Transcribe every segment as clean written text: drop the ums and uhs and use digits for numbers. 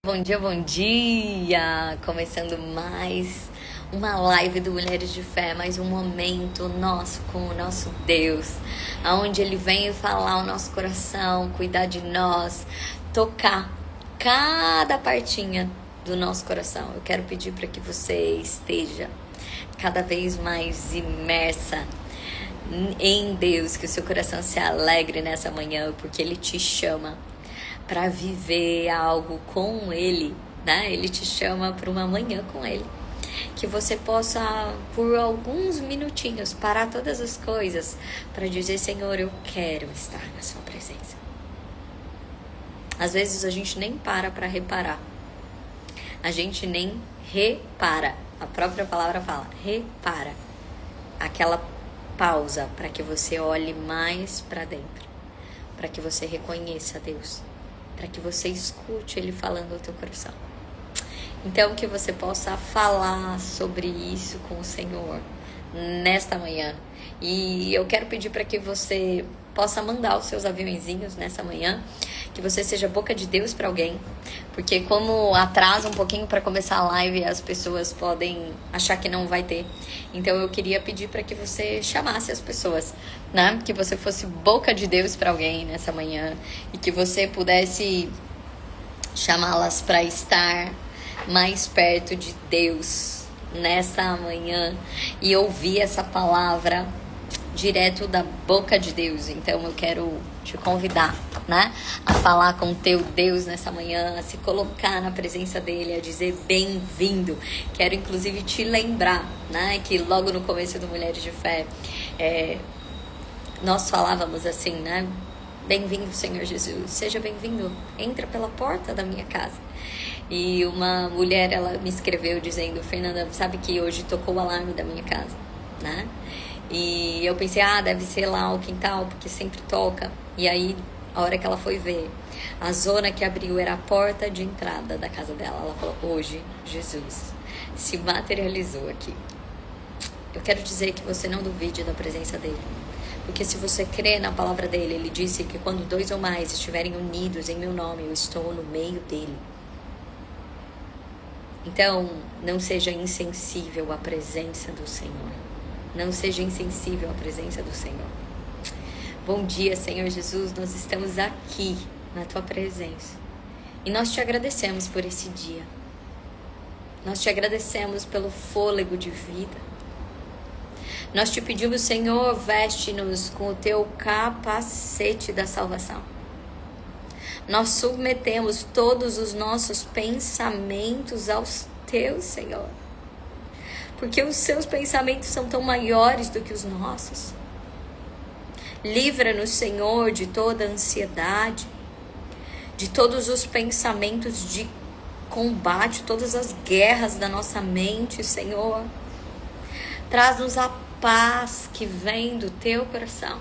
Bom dia, bom dia! Começando mais uma live do Mulheres de Fé, mais um momento nosso com o nosso Deus, aonde Ele vem falar o nosso coração, cuidar de nós, tocar cada partinha do nosso coração. Eu quero pedir para que você esteja cada vez mais imersa em Deus, que o seu coração se alegre nessa manhã, porque Ele te chama para viver algo com Ele, né? Ele te chama para uma manhã com Ele. Que você possa, por alguns minutinhos, parar todas as coisas para dizer: Senhor, eu quero estar na sua presença. Às vezes a gente nem para reparar. A gente nem repara. A própria palavra fala, repara. Aquela pausa para que você olhe mais para dentro. Para que você reconheça Deus. Para que você escute Ele falando ao teu coração. Então, que você possa falar sobre isso com o Senhor nesta manhã. E eu quero pedir para que você possa mandar os seus aviãozinhos nessa manhã. Que você seja boca de Deus para alguém. Porque como atrasa um pouquinho para começar a live, as pessoas podem achar que não vai ter. Então eu queria pedir para que você chamasse as pessoas, né? Que você fosse boca de Deus para alguém nessa manhã. E que você pudesse chamá-las para estar mais perto de Deus nessa manhã. E ouvir essa palavra direto da boca de Deus. Então eu quero te convidar, né, a falar com o teu Deus nessa manhã, a se colocar na presença dele, a dizer bem-vindo. Quero inclusive te lembrar, né, que logo no começo do Mulheres de Fé, nós falávamos assim, né, bem-vindo, Senhor Jesus, seja bem-vindo, entra pela porta da minha casa. E uma mulher, ela me escreveu dizendo: Fernanda, sabe que hoje tocou o alarme da minha casa, né? E eu pensei, deve ser lá o quintal, porque sempre toca. E aí, a hora que ela foi ver, a zona que abriu era a porta de entrada da casa dela. Ela falou: hoje, Jesus se materializou aqui. Eu quero dizer que você não duvide da presença dele. Porque se você crê na palavra dele, ele disse que quando 2 ou mais estiverem unidos em meu nome, eu estou no meio dele. Então, não seja insensível à presença do Senhor. Não seja insensível à presença do Senhor. Bom dia, Senhor Jesus. Nós estamos aqui na Tua presença. E nós te agradecemos por esse dia. Nós te agradecemos pelo fôlego de vida. Nós te pedimos, Senhor, veste-nos com o Teu capacete da salvação. Nós submetemos todos os nossos pensamentos aos Teus, Senhor. Porque os seus pensamentos são tão maiores do que os nossos. Livra-nos, Senhor, de toda ansiedade, de todos os pensamentos de combate, todas as guerras da nossa mente, Senhor. Traz-nos a paz que vem do Teu coração.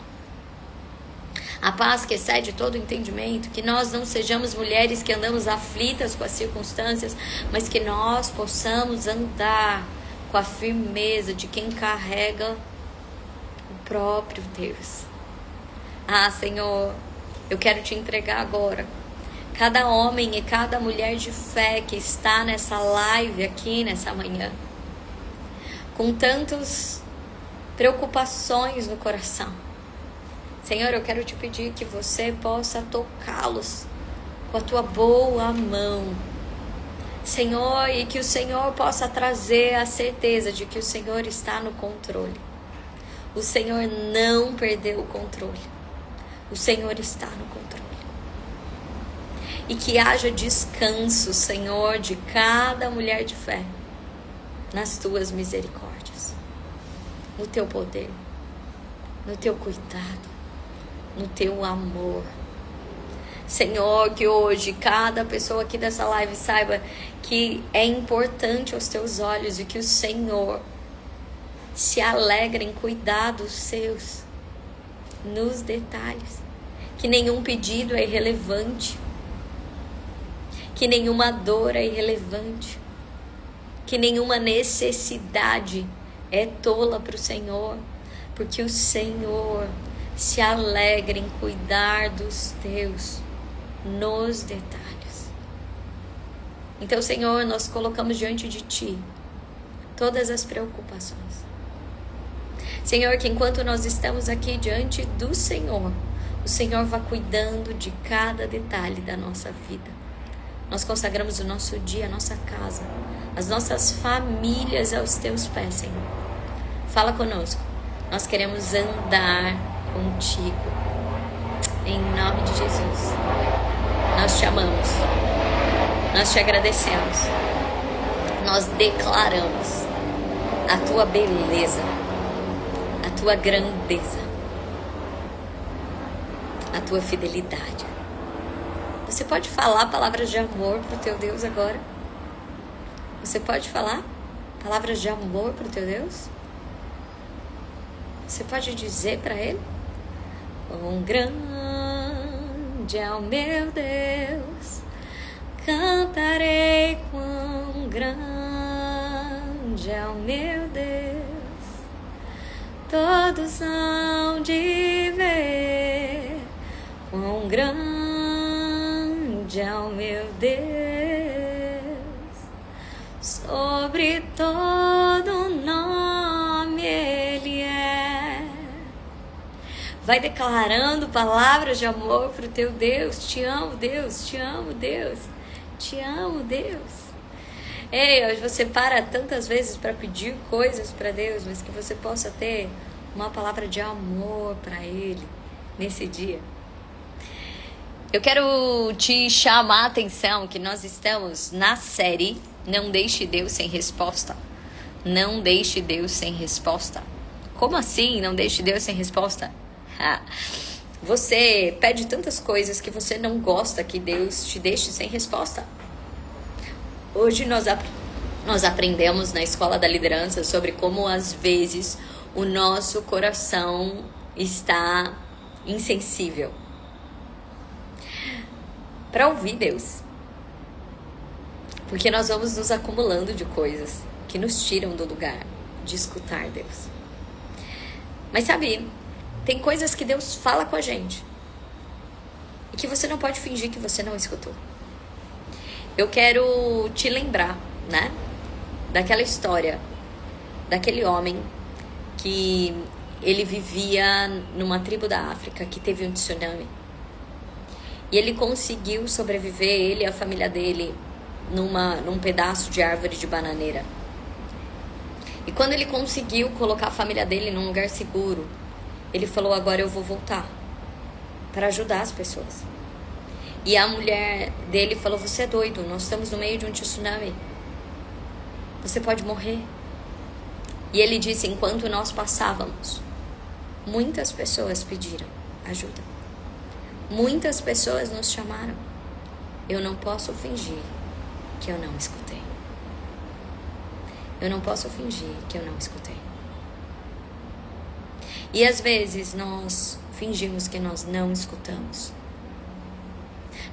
A paz que excede todo entendimento, que nós não sejamos mulheres que andamos aflitas com as circunstâncias, mas que nós possamos andar com a firmeza de quem carrega o próprio Deus. Senhor, eu quero te entregar agora cada homem e cada mulher de fé que está nessa live aqui nessa manhã, com tantas preocupações no coração. Senhor, eu quero te pedir que você possa tocá-los com a tua boa mão, Senhor, e que o Senhor possa trazer a certeza de que o Senhor está no controle. O Senhor não perdeu o controle. O Senhor está no controle. E que haja descanso, Senhor, de cada mulher de fé nas tuas misericórdias, no teu poder, no teu cuidado, no teu amor. Senhor, que hoje cada pessoa aqui dessa live saiba que é importante aos teus olhos e que o Senhor se alegra em cuidar dos seus, nos detalhes. Que nenhum pedido é irrelevante, que nenhuma dor é irrelevante, que nenhuma necessidade é tola para o Senhor, porque o Senhor se alegra em cuidar dos teus nos detalhes. Então, Senhor, nós colocamos diante de Ti todas as preocupações. Senhor, que enquanto nós estamos aqui diante do Senhor, o Senhor vai cuidando de cada detalhe da nossa vida. Nós consagramos o nosso dia, a nossa casa, as nossas famílias aos Teus pés, Senhor. Fala conosco. Nós queremos andar contigo. Em nome de Jesus. Nós te amamos. Nós te agradecemos. Nós declaramos a Tua beleza, a Tua grandeza, a Tua fidelidade. Você pode falar palavras de amor pro teu Deus agora? Você pode falar palavras de amor pro teu Deus? Você pode dizer para Ele: quão grande é o meu Deus, cantarei quão grande é o meu Deus, todos hão de ver quão grande é o meu Deus, sobre todo nome Ele é. Vai declarando palavras de amor pro teu Deus. Te amo, Deus, te amo, Deus, te amo, Deus. Ei, hoje você para tantas vezes para pedir coisas para Deus, mas que você possa ter uma palavra de amor para Ele nesse dia. Eu quero te chamar a atenção que nós estamos na série Não Deixe Deus Sem Resposta. Não deixe Deus sem resposta. Como assim não deixe Deus sem resposta? Você pede tantas coisas que você não gosta que Deus te deixe sem resposta. Hoje nós aprendemos na Escola da Liderança sobre como às vezes o nosso coração está insensível para ouvir Deus. Porque nós vamos nos acumulando de coisas que nos tiram do lugar de escutar Deus. Mas sabe, tem coisas que Deus fala com a gente e que você não pode fingir que você não escutou. Eu quero te lembrar, né, daquela história daquele homem que ele vivia numa tribo da África que teve um tsunami. E ele conseguiu sobreviver, ele e a família dele, num pedaço de árvore de bananeira. E quando ele conseguiu colocar a família dele num lugar seguro, ele falou: agora eu vou voltar para ajudar as pessoas. E a mulher dele falou: você é doido, nós estamos no meio de um tsunami, você pode morrer. E ele disse: enquanto nós passávamos, muitas pessoas pediram ajuda, muitas pessoas nos chamaram. Eu não posso fingir que eu não escutei. Eu não posso fingir que eu não escutei. E às vezes nós fingimos que nós não escutamos.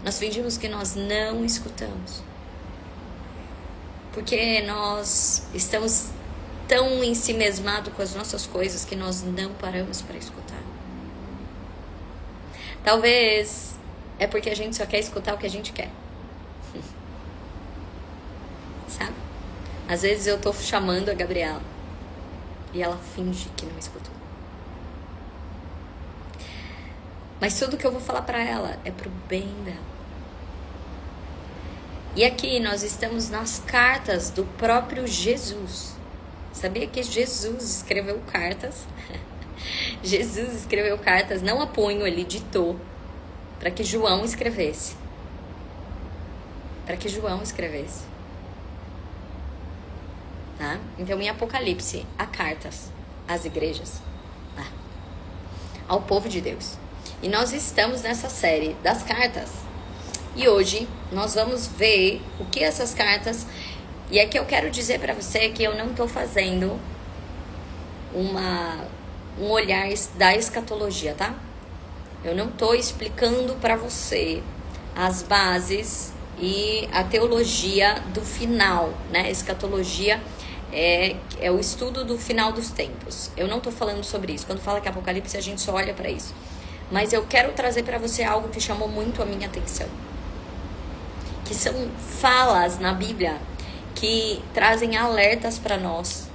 Nós fingimos que nós não escutamos. Porque nós estamos tão ensimesmados com as nossas coisas que nós não paramos para escutar. Talvez é porque a gente só quer escutar o que a gente quer. Sabe? Às vezes eu tô chamando a Gabriela e ela finge que não escutou. Mas tudo que eu vou falar pra ela é pro bem dela. E aqui nós estamos nas cartas do próprio Jesus. Sabia que Jesus escreveu cartas? Jesus escreveu cartas, não a punho, ele ditou para que João escrevesse. Para que João escrevesse. Tá? Então em Apocalipse há cartas às igrejas, ao povo de Deus. E nós estamos nessa série das cartas. E hoje nós vamos ver o que essas cartas... E aqui eu quero dizer para você que eu não estou fazendo um olhar da escatologia, tá? Eu não estou explicando para você as bases e a teologia do final, né? Escatologia é o estudo do final dos tempos. Eu não estou falando sobre isso. Quando fala que é Apocalipse, a gente só olha para isso. Mas eu quero trazer para você algo que chamou muito a minha atenção. que são falas na Bíblia que trazem alertas para nós,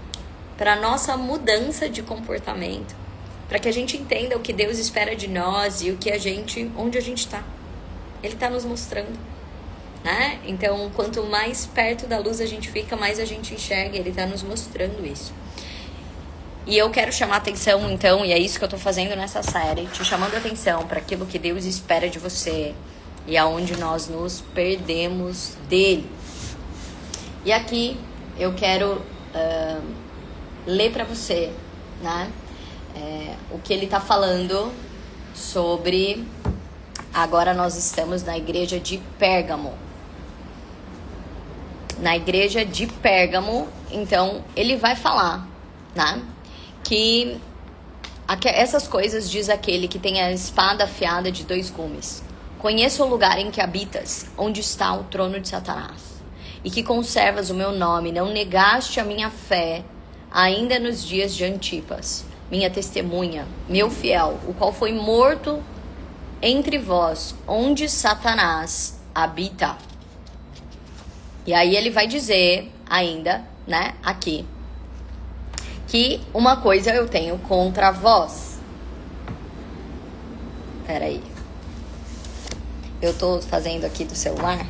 para nossa mudança de comportamento, para que a gente entenda o que Deus espera de nós e onde a gente está. Ele está nos mostrando, né? Então, quanto mais perto da luz a gente fica, mais a gente enxerga. Ele está nos mostrando isso. E eu quero chamar atenção, então, e é isso que eu tô fazendo nessa série, te chamando atenção para aquilo que Deus espera de você e aonde nós nos perdemos dele. E aqui eu quero ler para você, né, o que ele tá falando sobre. Agora nós estamos na igreja de Pérgamo. Na igreja de Pérgamo, então, ele vai falar, né, que essas coisas diz aquele que tem a espada afiada de 2 gumes. Conheço o lugar em que habitas, onde está o trono de Satanás, e que conservas o meu nome, não negaste a minha fé, ainda nos dias de Antipas, minha testemunha, meu fiel, o qual foi morto entre vós, onde Satanás habita. E aí ele vai dizer ainda, né, aqui, que uma coisa eu tenho contra vós. Peraí. Eu tô fazendo aqui do celular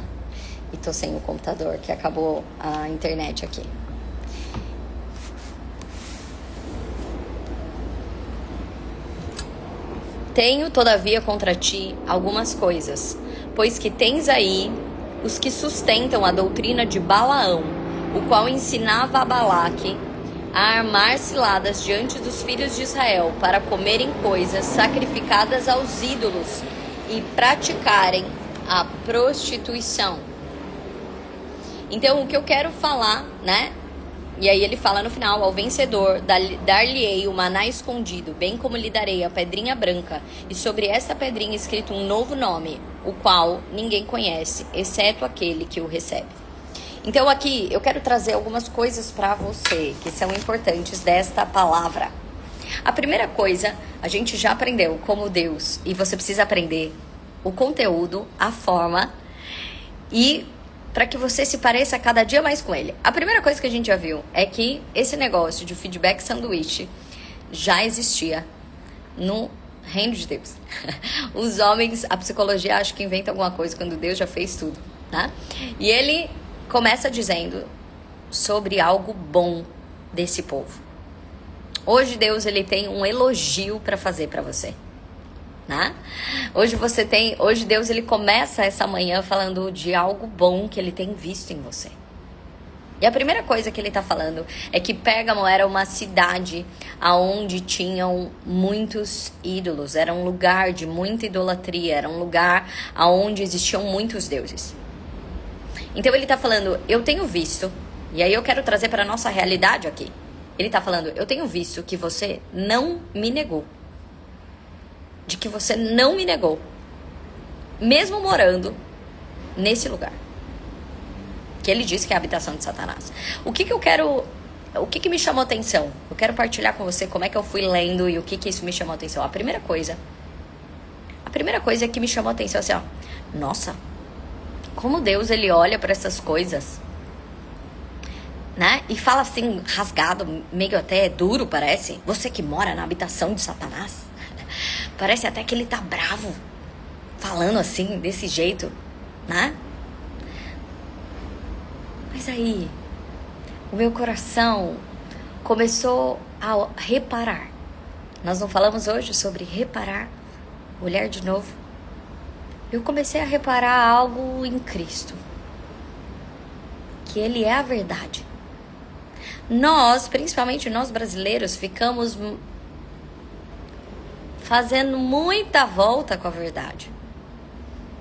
e tô sem o computador, que acabou a internet aqui. Tenho, todavia, contra ti algumas coisas, pois que tens aí os que sustentam a doutrina de Balaão, o qual ensinava a Balaque a armar ciladas diante dos filhos de Israel para comerem coisas sacrificadas aos ídolos e praticarem a prostituição. Então, o que eu quero falar, né? E aí ele fala no final: ao vencedor dar-lhe-ei o maná escondido, bem como lhe darei a pedrinha branca, e sobre esta pedrinha escrito um novo nome, o qual ninguém conhece, exceto aquele que o recebe. Então aqui eu quero trazer algumas coisas para você que são importantes desta palavra. A primeira coisa, a gente já aprendeu como Deus, e você precisa aprender o conteúdo, a forma, e para que você se pareça cada dia mais com ele. A primeira coisa que a gente já viu é que esse negócio de feedback sanduíche já existia no reino de Deus. Os homens, a psicologia acha que inventa alguma coisa quando Deus já fez tudo, tá? E ele começa dizendo sobre algo bom desse povo. Hoje Deus ele tem um elogio para fazer para você, né? Hoje Deus ele começa essa manhã falando de algo bom que ele tem visto em você. E a primeira coisa que ele está falando é que Pérgamo era uma cidade onde tinham muitos ídolos, era um lugar de muita idolatria, era um lugar onde existiam muitos deuses. Então ele está falando, eu tenho visto, e aí eu quero trazer para a nossa realidade aqui. Ele está falando, eu tenho visto que você não me negou. De que você não me negou. Mesmo morando nesse lugar. Que ele diz que é a habitação de Satanás. O que me chamou atenção? Eu quero partilhar com você como é que eu fui lendo e o que isso me chamou atenção. A primeira coisa que me chamou atenção é assim, ó. Nossa, como Deus ele olha para essas coisas, né? E fala assim, rasgado, meio até duro, parece. Você que mora na habitação de Satanás. Parece até que ele tá bravo, falando assim, desse jeito, né? Mas aí, o meu coração começou a reparar. Nós não falamos hoje sobre reparar, olhar de novo. Eu comecei a reparar algo em Cristo. Que Ele é a verdade. Nós, principalmente nós brasileiros, ficamos fazendo muita volta com a verdade.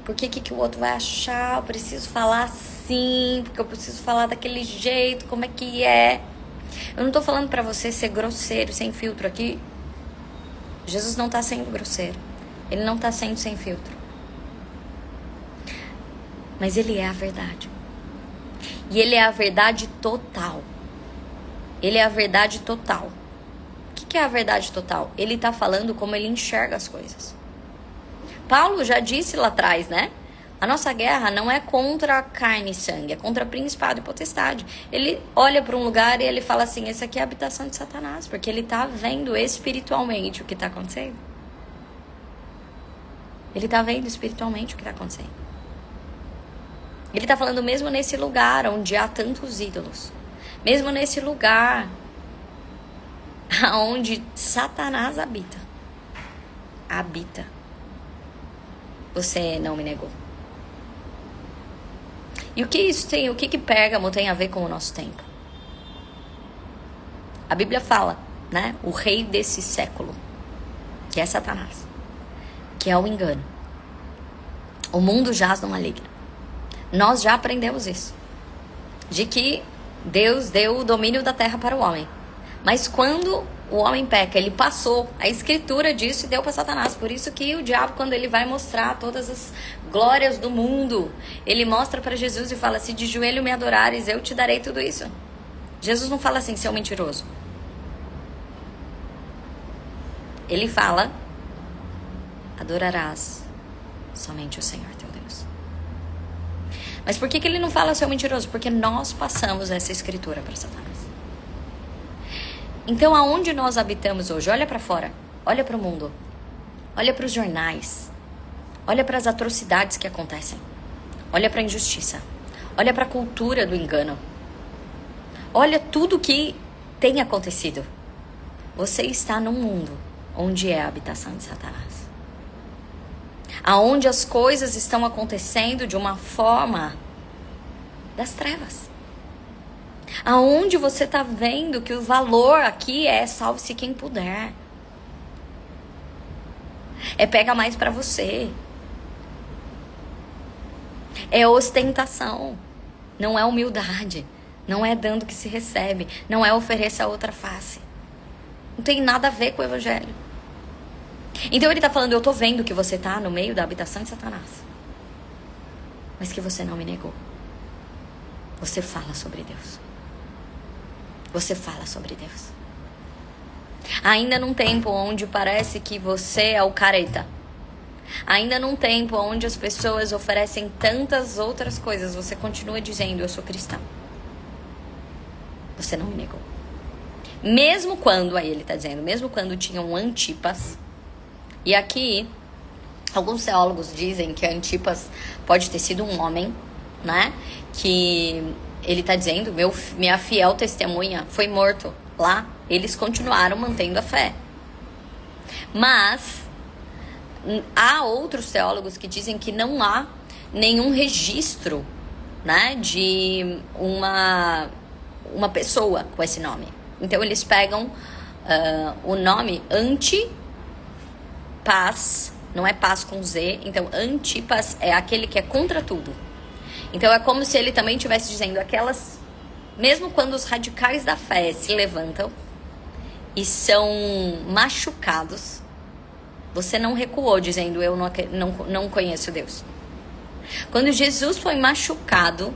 Porque que o outro vai achar? Eu preciso falar assim, porque eu preciso falar daquele jeito, como é que é? Eu não tô falando pra você ser grosseiro, sem filtro aqui. Jesus não tá sendo grosseiro. Ele não tá sendo sem filtro. Mas Ele é a verdade. E Ele é a verdade total. Ele é a verdade total. O que é a verdade total? Ele está falando como ele enxerga as coisas. Paulo já disse lá atrás, né? A nossa guerra não é contra a carne e sangue, é contra principado e potestade. Ele olha para um lugar e ele fala assim, esse aqui é a habitação de Satanás, porque ele tá vendo espiritualmente o que tá acontecendo. Ele tá vendo espiritualmente o que tá acontecendo. Ele tá falando mesmo nesse lugar onde há tantos ídolos. Mesmo nesse lugar onde Satanás habita. Você não me negou. E o que isso tem, o que Pérgamo tem a ver com o nosso tempo? A Bíblia fala, né? O rei desse século, que é Satanás, que é o engano. O mundo jaz no maligno. Nós já aprendemos isso. De que Deus deu o domínio da terra para o homem. Mas quando o homem peca, ele passou a escritura disso e deu para Satanás. Por isso que o diabo, quando ele vai mostrar todas as glórias do mundo, ele mostra para Jesus e fala, se de joelho me adorares, eu te darei tudo isso. Jesus não fala assim, seu mentiroso. Ele fala, adorarás somente o Senhor teu Deus. Mas por que ele não fala seu mentiroso? Porque nós passamos essa escritura para Satanás. Então, aonde nós habitamos hoje? Olha para fora, olha para o mundo, olha para os jornais, olha para as atrocidades que acontecem, olha para a injustiça, olha para a cultura do engano, olha tudo que tem acontecido. Você está num mundo onde é a habitação de Satanás, aonde as coisas estão acontecendo de uma forma das trevas. Aonde você está vendo que o valor aqui é salve-se quem puder. É pega mais para você. É ostentação. Não é humildade. Não é dando que se recebe. Não é oferecer a outra face. Não tem nada a ver com o evangelho. Então ele está falando, eu estou vendo que você está no meio da habitação de Satanás. Mas que você não me negou. Você fala sobre Deus. Você fala sobre Deus. Ainda num tempo onde parece que você é o careta. Ainda num tempo onde as pessoas oferecem tantas outras coisas, você continua dizendo, eu sou cristão. Você não me negou. Mesmo quando, aí ele está dizendo, mesmo quando tinham Antipas. E aqui, alguns teólogos dizem que Antipas pode ter sido um homem, né? Que ele está dizendo, minha fiel testemunha foi morto lá. Eles continuaram mantendo a fé. Mas há outros teólogos que dizem que não há nenhum registro, né, de uma pessoa com esse nome. Então eles pegam o nome Antipas, não é paz com Z, então Antipas é aquele que é contra tudo. Então é como se ele também estivesse dizendo aquelas, mesmo quando os radicais da fé se levantam e são machucados, você não recuou dizendo eu não conheço Deus. Quando Jesus foi machucado,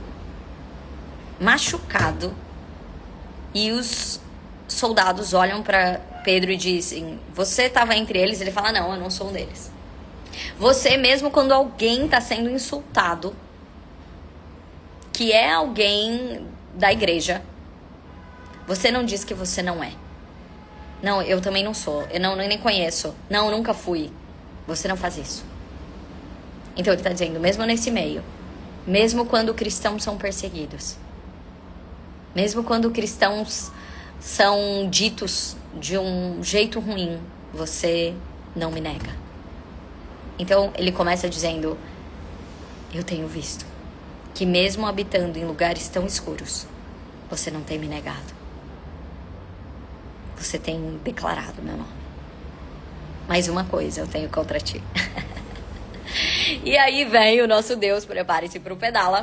e os soldados olham para Pedro e dizem, você estava entre eles? Ele fala, não, eu não sou um deles. Você mesmo quando alguém está sendo insultado, que é alguém da igreja, você não diz que você não é. Não, eu também não sou. Eu nem conheço. Não, nunca fui. Você não faz isso. Então ele está dizendo, mesmo nesse meio, mesmo quando cristãos são perseguidos, mesmo quando cristãos são ditos de um jeito ruim, você não me nega. Então ele começa dizendo, eu tenho visto que mesmo habitando em lugares tão escuros, você não tem me negado. Você tem declarado meu nome. Mais uma coisa eu tenho contra ti. E aí vem o nosso Deus, prepare-se para o pedala.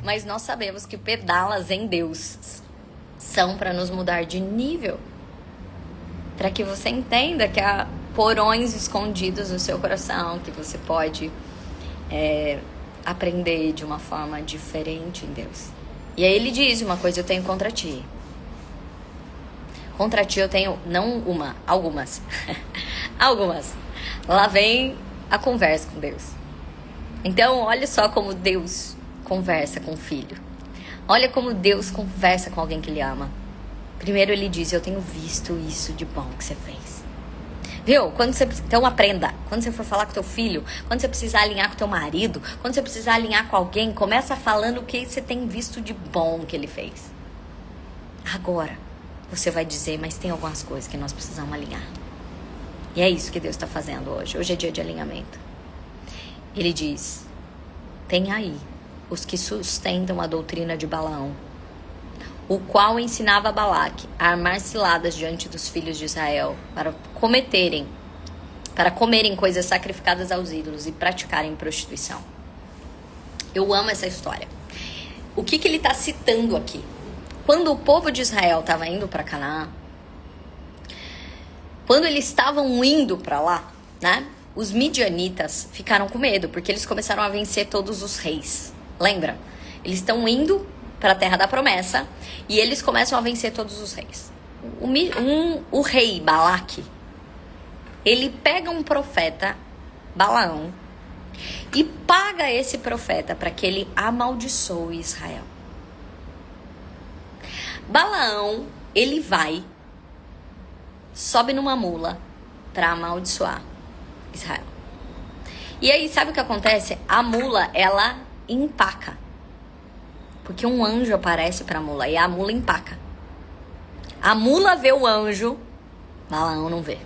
Mas nós sabemos que pedalas em Deus são para nos mudar de nível. Para que você entenda que há porões escondidos no seu coração, que você pode aprender de uma forma diferente em Deus. E aí ele diz, uma coisa eu tenho contra ti. Contra ti eu tenho, não uma, algumas. Algumas. Lá vem a conversa com Deus. Então, olha só como Deus conversa com o filho. Olha como Deus conversa com alguém que ele ama. Primeiro ele diz, eu tenho visto isso de bom que você fez. Viu? Então aprenda. Quando você for falar com teu filho, quando você precisar alinhar com teu marido, quando você precisar alinhar com alguém, começa falando o que você tem visto de bom que ele fez. Agora, você vai dizer, mas tem algumas coisas que nós precisamos alinhar. E é isso que Deus está fazendo hoje. Hoje é dia de alinhamento. Ele diz, tem aí os que sustentam a doutrina de Balaão, o qual ensinava a Balaque a armar ciladas diante dos filhos de Israel para comerem coisas sacrificadas aos ídolos e praticarem prostituição. Eu amo essa história. O que ele está citando aqui? Quando o povo de Israel estava indo para Canaã, quando eles estavam indo para lá, né? Os midianitas ficaram com medo, porque eles começaram a vencer todos os reis. Lembra? Eles estão indo para a terra da promessa e eles começam a vencer todos os reis. O rei Balaque, ele pega um profeta, Balaão, e paga esse profeta para que ele amaldiçoe Israel. Balaão, ele sobe numa mula para amaldiçoar Israel. E aí, sabe o que acontece? A mula, ela empaca. Porque um anjo aparece pra mula e a mula empaca. A mula vê o anjo, Balaão não vê.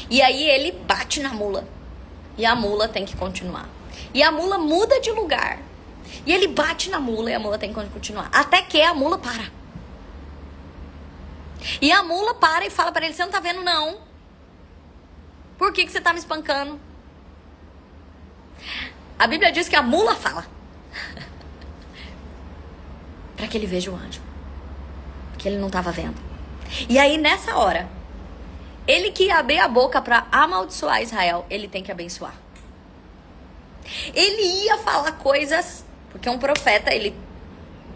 E aí ele bate na mula. E a mula tem que continuar. E a mula muda de lugar. E ele bate na mula e a mula tem que continuar. Até que a mula para. E a mula para e fala pra ele, você não tá vendo não? Por que você tá me espancando? A Bíblia diz que a mula fala. Para que ele veja o anjo. Que ele não estava vendo. E aí, nessa hora, ele que ia abrir a boca para amaldiçoar Israel, ele tem que abençoar. Ele ia falar coisas, porque um profeta, ele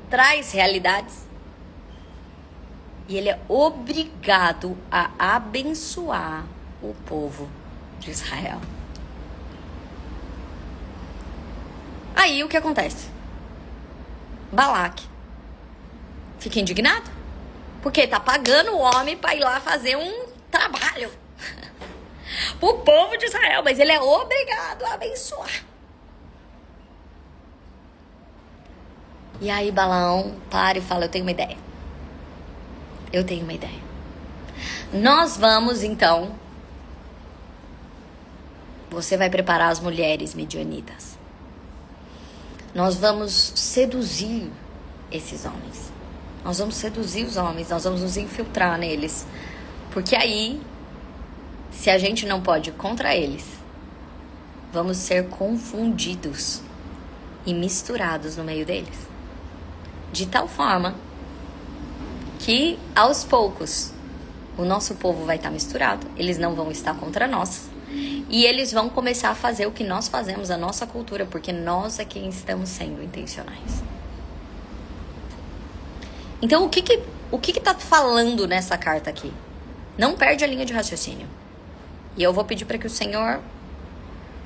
traz realidades. E ele é obrigado a abençoar o povo de Israel. Aí, o que acontece? Balaque fica indignado, porque tá pagando o homem para ir lá fazer um trabalho pro povo de Israel, mas ele é obrigado a abençoar. E aí Balaão para e fala, eu tenho uma ideia. Nós vamos então, você vai preparar as mulheres midianitas. Nós vamos seduzir esses homens. Nós vamos seduzir os homens, nós vamos nos infiltrar neles. Porque aí, se a gente não pode ir contra eles, vamos ser confundidos e misturados no meio deles. De tal forma que, aos poucos, o nosso povo vai estar misturado, eles não vão estar contra nós. E eles vão começar a fazer o que nós fazemos, a nossa cultura, porque nós é quem estamos sendo intencionais. Então, o que tá falando nessa carta aqui? Não perde a linha de raciocínio. E eu vou pedir para que o Senhor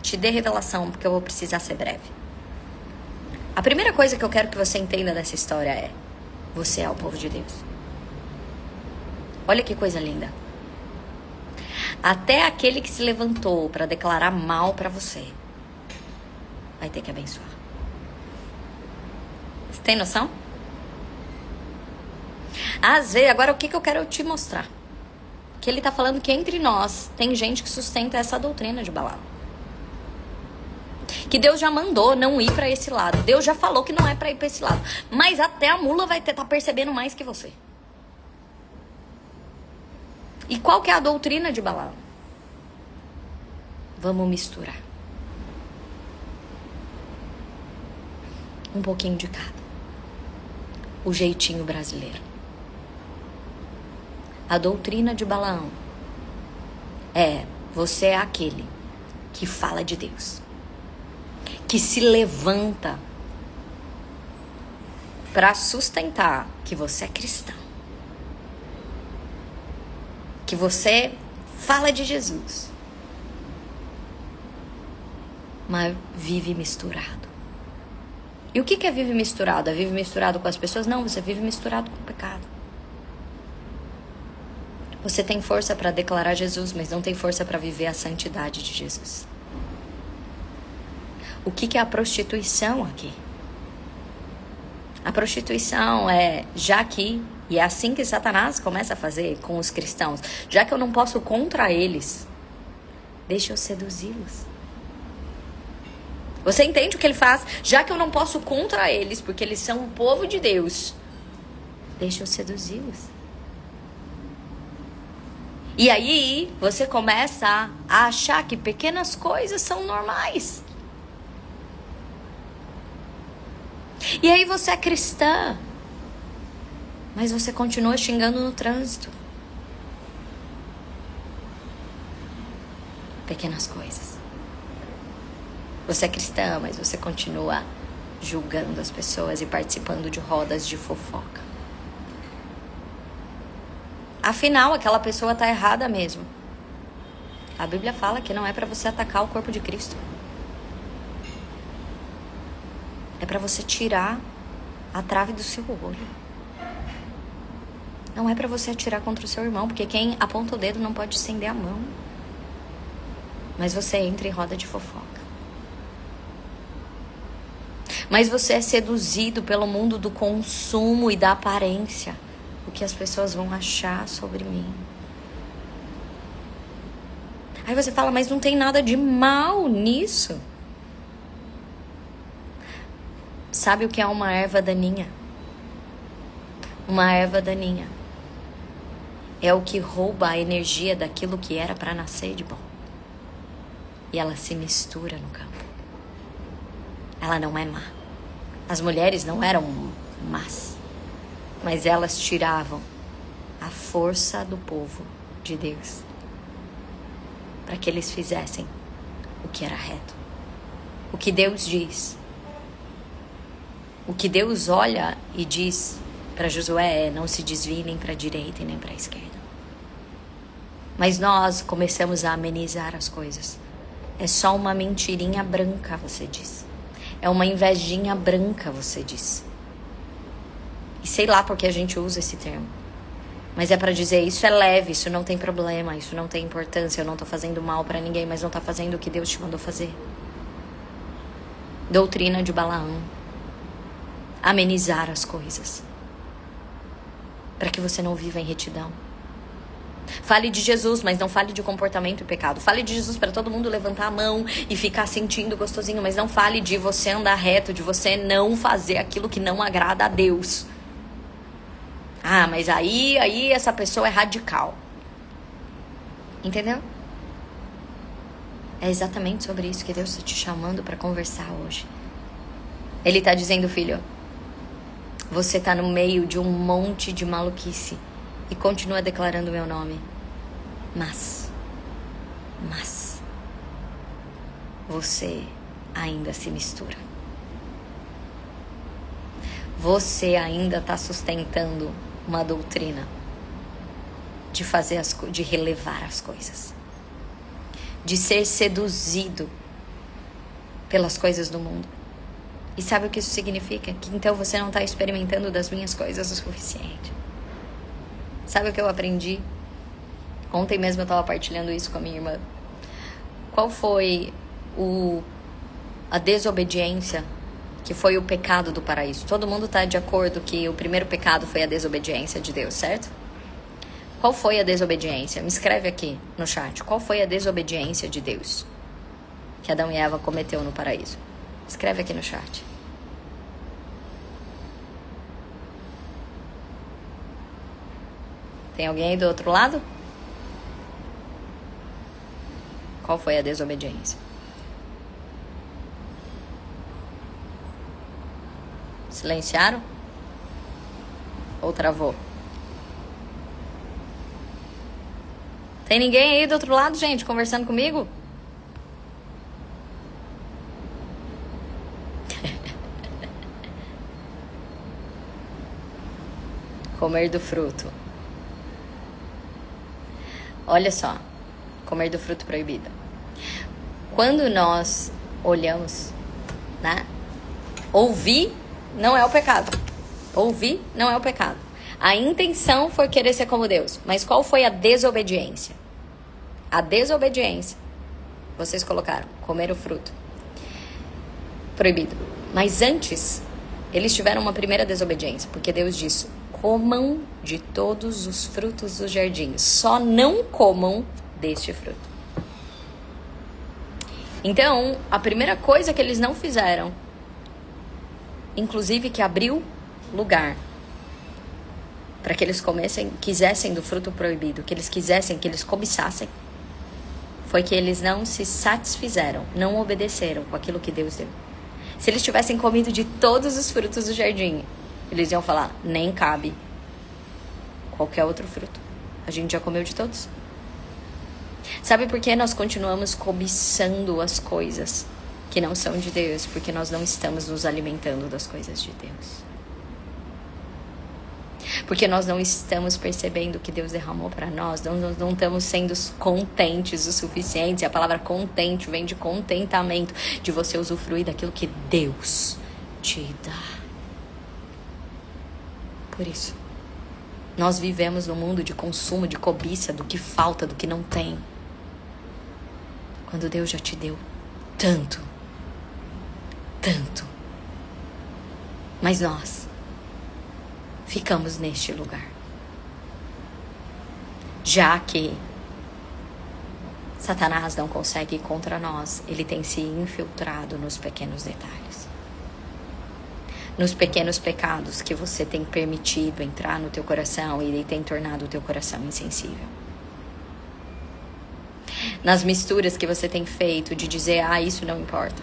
te dê revelação, porque eu vou precisar ser breve. A primeira coisa que eu quero que você entenda dessa história é: você é o povo de Deus. Olha que coisa linda. Até aquele que se levantou para declarar mal para você vai ter que abençoar. Você tem noção? Às vezes, agora o que eu quero te mostrar? Que ele tá falando que entre nós tem gente que sustenta essa doutrina de Balaão. Que Deus já mandou não ir para esse lado. Deus já falou que não é para ir para esse lado. Mas até a mula vai estar percebendo mais que você. E qual que é a doutrina de Balaão? Vamos misturar. Um pouquinho de cada. O jeitinho brasileiro. A doutrina de Balaão é: você é aquele que fala de Deus, que se levanta para sustentar que você é cristão, que você fala de Jesus, mas vive misturado. E o que é vive misturado? É vive misturado com as pessoas? Não, você vive misturado com o pecado. Você tem força para declarar Jesus, mas não tem força para viver a santidade de Jesus. O que é a prostituição aqui? A prostituição é, já que, e é assim que Satanás começa a fazer com os cristãos, já que eu não posso contra eles, deixa eu seduzi-los. Você entende o que ele faz? Já que eu não posso contra eles, porque eles são o povo de Deus, deixa eu seduzi-los. E aí você começa a achar que pequenas coisas são normais. E aí você é cristã, mas você continua xingando no trânsito. Pequenas coisas. Você é cristã, mas você continua julgando as pessoas e participando de rodas de fofoca. Afinal, aquela pessoa tá errada mesmo. A Bíblia fala que não é para você atacar o corpo de Cristo. É para você tirar a trave do seu olho. Não é para você atirar contra o seu irmão, porque quem aponta o dedo não pode estender a mão. Mas você entra em roda de fofoca. Mas você é seduzido pelo mundo do consumo e da aparência. O que as pessoas vão achar sobre mim. Aí você fala, mas não tem nada de mal nisso. Sabe o que é uma erva daninha? Uma erva daninha é o que rouba a energia daquilo que era para nascer de bom. E ela se mistura no campo. Ela não é má. As mulheres não eram más, mas elas tiravam a força do povo de Deus para que eles fizessem o que era reto. O que Deus diz. O que Deus olha e diz para Josué é: não se desvie nem para a direita e nem para a esquerda. Mas nós começamos a amenizar as coisas. É só uma mentirinha branca, você diz. É uma invejinha branca, você diz. E sei lá porque a gente usa esse termo. Mas é para dizer, isso é leve, isso não tem problema, isso não tem importância, eu não tô fazendo mal para ninguém, mas não tá fazendo o que Deus te mandou fazer. Doutrina de Balaão. Amenizar as coisas. Para que você não viva em retidão. Fale de Jesus, mas não fale de comportamento e pecado. Fale de Jesus para todo mundo levantar a mão e ficar sentindo gostosinho, mas não fale de você andar reto, de você não fazer aquilo que não agrada a Deus. Ah, mas aí essa pessoa é radical. Entendeu? É exatamente sobre isso que Deus está te chamando para conversar hoje. Ele está dizendo, filho, você está no meio de um monte de maluquice e continua declarando o meu nome. Mas, você ainda se mistura. Você ainda está sustentando uma doutrina de fazer de relevar as coisas, de ser seduzido pelas coisas do mundo. E sabe o que isso significa? Que então você não está experimentando das minhas coisas o suficiente. Sabe o que eu aprendi? Ontem mesmo eu estava partilhando isso com a minha irmã. Qual foi a desobediência que foi o pecado do paraíso? Todo mundo está de acordo que o primeiro pecado foi a desobediência de Deus, certo? Qual foi a desobediência? Me escreve aqui no chat. Qual foi a desobediência de Deus que Adão e Eva cometeu no paraíso? Escreve aqui no chat. Tem alguém aí do outro lado? Qual foi a desobediência? Silenciaram? Ou travou? Tem ninguém aí do outro lado, gente, conversando comigo? Comer do fruto. Olha só. Comer do fruto proibido. Quando nós olhamos, né? Ouvir não é o pecado. Ouvir não é o pecado. A intenção foi querer ser como Deus. Mas qual foi a desobediência? A desobediência. Vocês colocaram comer o fruto proibido. Mas antes, eles tiveram uma primeira desobediência. Porque Deus disse: comam de todos os frutos do jardim. Só não comam deste fruto. Então, a primeira coisa que eles não fizeram, inclusive que abriu lugar para que eles quisessem do fruto proibido, que eles quisessem, que eles cobiçassem, foi que eles não se satisfizeram, não obedeceram com aquilo que Deus deu. Se eles tivessem comido de todos os frutos do jardim, eles iam falar: nem cabe qualquer outro fruto, a gente já comeu de todos. Sabe por que nós continuamos cobiçando as coisas que não são de Deus? Porque nós não estamos nos alimentando das coisas de Deus. Porque nós não estamos percebendo o que Deus derramou para nós. Nós não estamos sendo contentes o suficiente. A palavra contente vem de contentamento, de você usufruir daquilo que Deus te dá. Por isso, nós vivemos num mundo de consumo, de cobiça, do que falta, do que não tem. Quando Deus já te deu tanto, tanto. Mas nós ficamos neste lugar. Já que Satanás não consegue ir contra nós, ele tem se infiltrado nos pequenos detalhes. Nos pequenos pecados que você tem permitido entrar no teu coração e ele tem tornado o teu coração insensível. Nas misturas que você tem feito de dizer: isso não importa.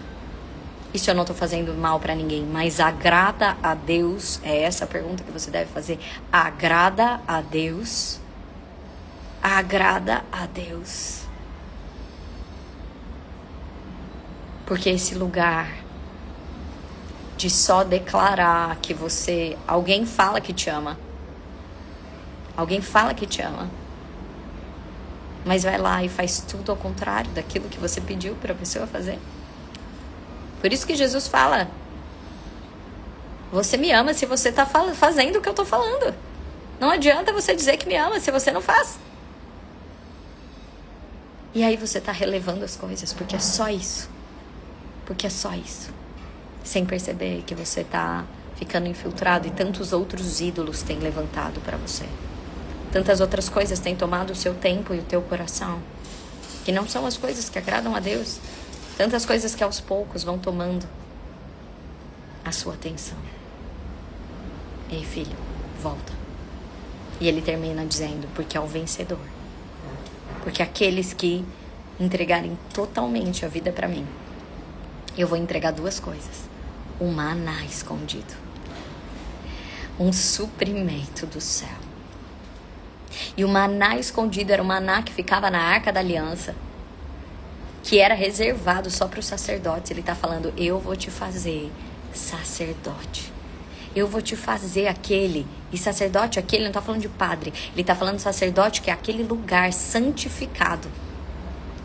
Isso eu não tô fazendo mal pra ninguém, mas agrada a Deus? É essa a pergunta que você deve fazer. Agrada a Deus? Agrada a Deus? Porque esse lugar de só declarar que alguém fala que te ama. Alguém fala que te ama. Mas vai lá e faz tudo ao contrário daquilo que você pediu pra pessoa fazer. Por isso que Jesus fala: você me ama se você tá fazendo o que eu tô falando. Não adianta você dizer que me ama se você não faz. E aí você tá relevando as coisas, porque é só isso. Porque é só isso. Sem perceber que você tá ficando infiltrado e tantos outros ídolos têm levantado pra você. Tantas outras coisas têm tomado o seu tempo e o teu coração, que não são as coisas que agradam a Deus. Tantas coisas que aos poucos vão tomando a sua atenção. Ei, filho, volta. E ele termina dizendo: porque é o vencedor. Porque aqueles que entregarem totalmente a vida para mim, eu vou entregar duas coisas: um maná escondido, um suprimento do céu. E o maná escondido era o maná que ficava na Arca da Aliança, que era reservado só para os sacerdotes. Ele está falando: eu vou te fazer sacerdote. Eu vou te fazer aquele. E sacerdote, aquele, não está falando de padre. Ele está falando de sacerdote, que é aquele lugar santificado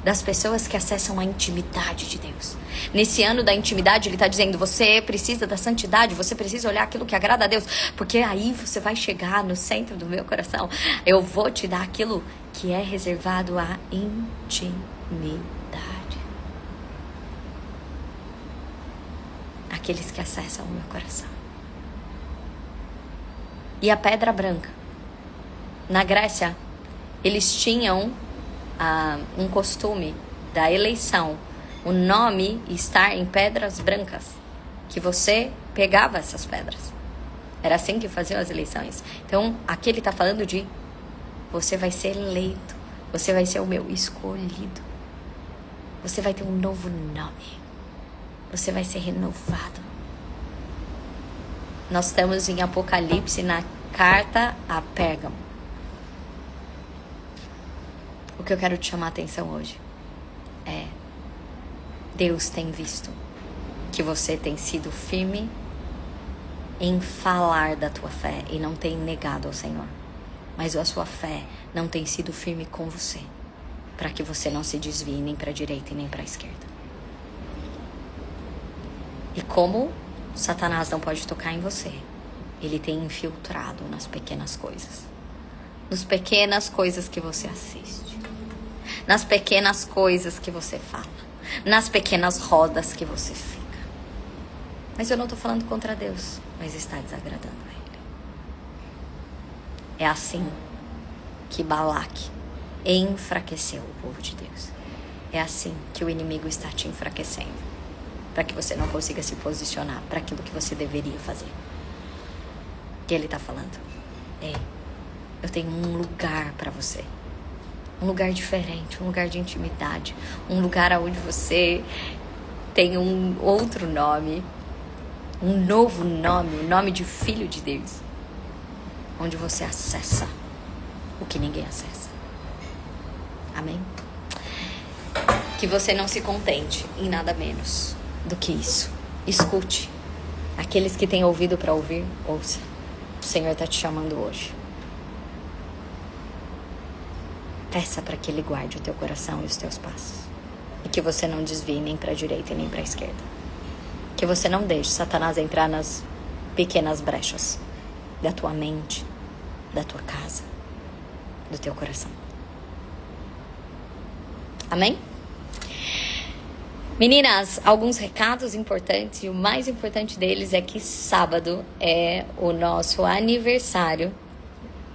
das pessoas que acessam a intimidade de Deus. Nesse ano da intimidade, ele está dizendo: você precisa da santidade, você precisa olhar aquilo que agrada a Deus, porque aí você vai chegar no centro do meu coração. Eu vou te dar aquilo que é reservado à intimidade. Aqueles que acessam o meu coração. E a pedra branca. Na Grécia, eles tinham um costume da eleição, o nome estar em pedras brancas, que você pegava essas pedras. Era assim que faziam as eleições. Então, aqui ele está falando de: você vai ser eleito, você vai ser o meu escolhido, você vai ter um novo nome, você vai ser renovado. Nós estamos em Apocalipse, na carta a Pérgamo. O que eu quero te chamar a atenção hoje é: Deus tem visto que você tem sido firme em falar da tua fé e não tem negado ao Senhor. Mas a sua fé não tem sido firme com você, para que você não se desvie nem para a direita e nem para a esquerda. E como Satanás não pode tocar em você, ele tem infiltrado nas pequenas coisas. Nas pequenas coisas que você assiste. Nas pequenas coisas que você fala. Nas pequenas rodas que você fica. Mas eu não estou falando contra Deus, mas está desagradando Ele. É assim que Balaque enfraqueceu o povo de Deus. É assim que o inimigo está te enfraquecendo. Para que você não consiga se posicionar para aquilo que você deveria fazer. O que ele está falando? Ei, eu tenho um lugar para você. Um lugar diferente, um lugar de intimidade. Um lugar onde você tem um outro nome. Um novo nome, o nome de filho de Deus. Onde você acessa o que ninguém acessa. Amém? Que você não se contente em nada menos do que isso. Escute. Aqueles que têm ouvido para ouvir, ouça. O Senhor está te chamando hoje. Peça para que Ele guarde o teu coração e os teus passos. E que você não desvie nem para a direita e nem para a esquerda. Que você não deixe Satanás entrar nas pequenas brechas da tua mente, da tua casa, do teu coração. Amém? Meninas, alguns recados importantes, e o mais importante deles é que sábado é o nosso aniversário,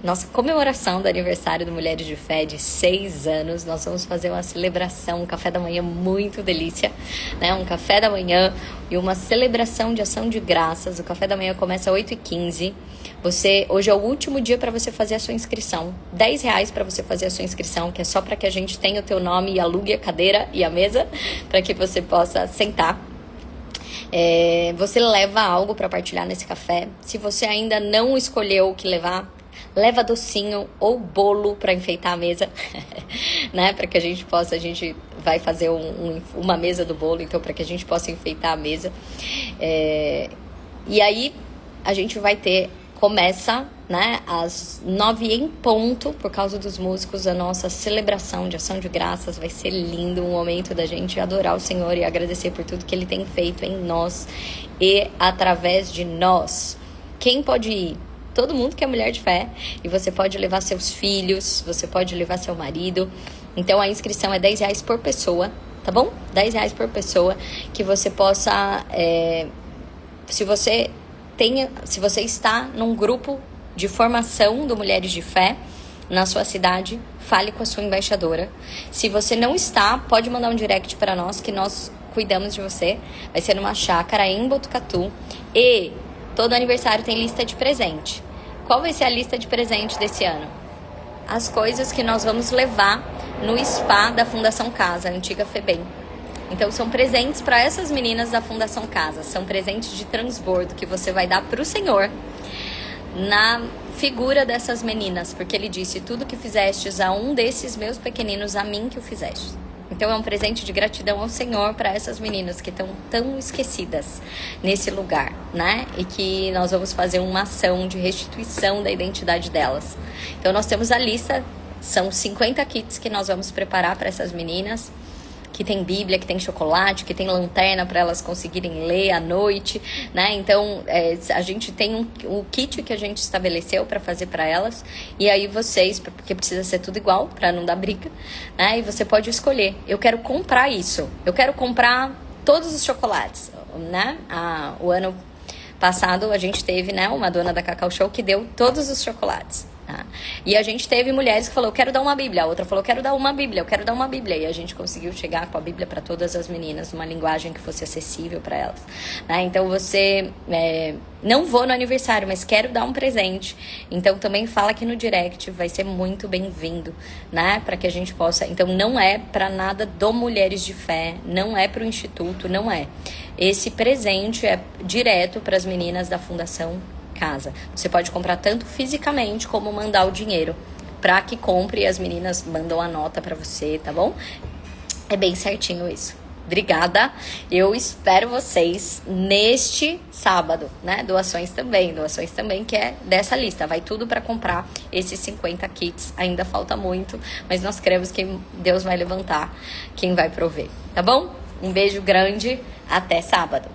nossa comemoração do aniversário do Mulheres de Fé de 6 anos. Nós vamos fazer uma celebração, um café da manhã muito delícia, né? Um café da manhã e uma celebração de ação de graças. O café da manhã começa às 8h15. Hoje é o último dia para você fazer a sua inscrição. R$10 para você fazer a sua inscrição, que é só para que a gente tenha o teu nome e alugue a cadeira e a mesa, para que você possa sentar. Você leva algo para partilhar nesse café. Se você ainda não escolheu o que levar, leva docinho ou bolo para enfeitar a mesa, né? Para que a gente vai fazer uma mesa do bolo, então para que a gente possa enfeitar a mesa. E aí a gente começa, né, às 9 em ponto, por causa dos músicos, a nossa celebração de ação de graças. Vai ser lindo, um momento da gente adorar o Senhor e agradecer por tudo que Ele tem feito em nós e através de nós. Quem pode ir? Todo mundo que é mulher de fé, e você pode levar seus filhos, você pode levar seu marido. Então a inscrição é R$10 por pessoa, tá bom? R$10 por pessoa, que você possa, se você está num grupo de formação do Mulheres de Fé na sua cidade, fale com a sua embaixadora. Se você não está, pode mandar um direct para nós, que nós cuidamos de você. Vai ser numa chácara em Botucatu. E todo aniversário tem lista de presente. Qual vai ser a lista de presente desse ano? As coisas que nós vamos levar no spa da Fundação Casa, a antiga FEBEM. Então são presentes para essas meninas da Fundação Casa. São presentes de transbordo que você vai dar para o Senhor na figura dessas meninas. Porque Ele disse: tudo que fizestes a um desses meus pequeninos, a mim que o fizeste. Então é um presente de gratidão ao Senhor para essas meninas que estão tão esquecidas nesse lugar, né? E que nós vamos fazer uma ação de restituição da identidade delas. Então nós temos a lista, são 50 kits que nós vamos preparar para essas meninas, que tem Bíblia, que tem chocolate, que tem lanterna para elas conseguirem ler à noite, né? Então, a gente tem o kit que a gente estabeleceu para fazer para elas, e aí vocês, porque precisa ser tudo igual, para não dar briga, né? E você pode escolher: eu quero comprar isso, eu quero comprar todos os chocolates, né? O ano passado a gente teve, né, uma dona da Cacau Show que deu todos os chocolates. E a gente teve mulheres que falaram: eu quero dar uma Bíblia. A outra falou: eu quero dar uma Bíblia, eu quero dar uma Bíblia. E a gente conseguiu chegar com a Bíblia para todas as meninas, numa linguagem que fosse acessível para elas, né? Então você, não vou no aniversário, mas quero dar um presente. Então também fala aqui no direct, vai ser muito bem-vindo, né? Para que a gente possa. Então não é para nada do Mulheres de Fé, não é para o Instituto, não é. Esse presente é direto para as meninas da Fundação Casa. Você pode comprar tanto fisicamente como mandar o dinheiro para que compre, e as meninas mandam a nota para você, tá bom? É bem certinho isso. Obrigada. Eu espero vocês neste sábado, né? Doações também, que é dessa lista. Vai tudo para comprar esses 50 kits. Ainda falta muito, mas nós cremos que Deus vai levantar quem vai prover, tá bom? Um beijo grande, até sábado.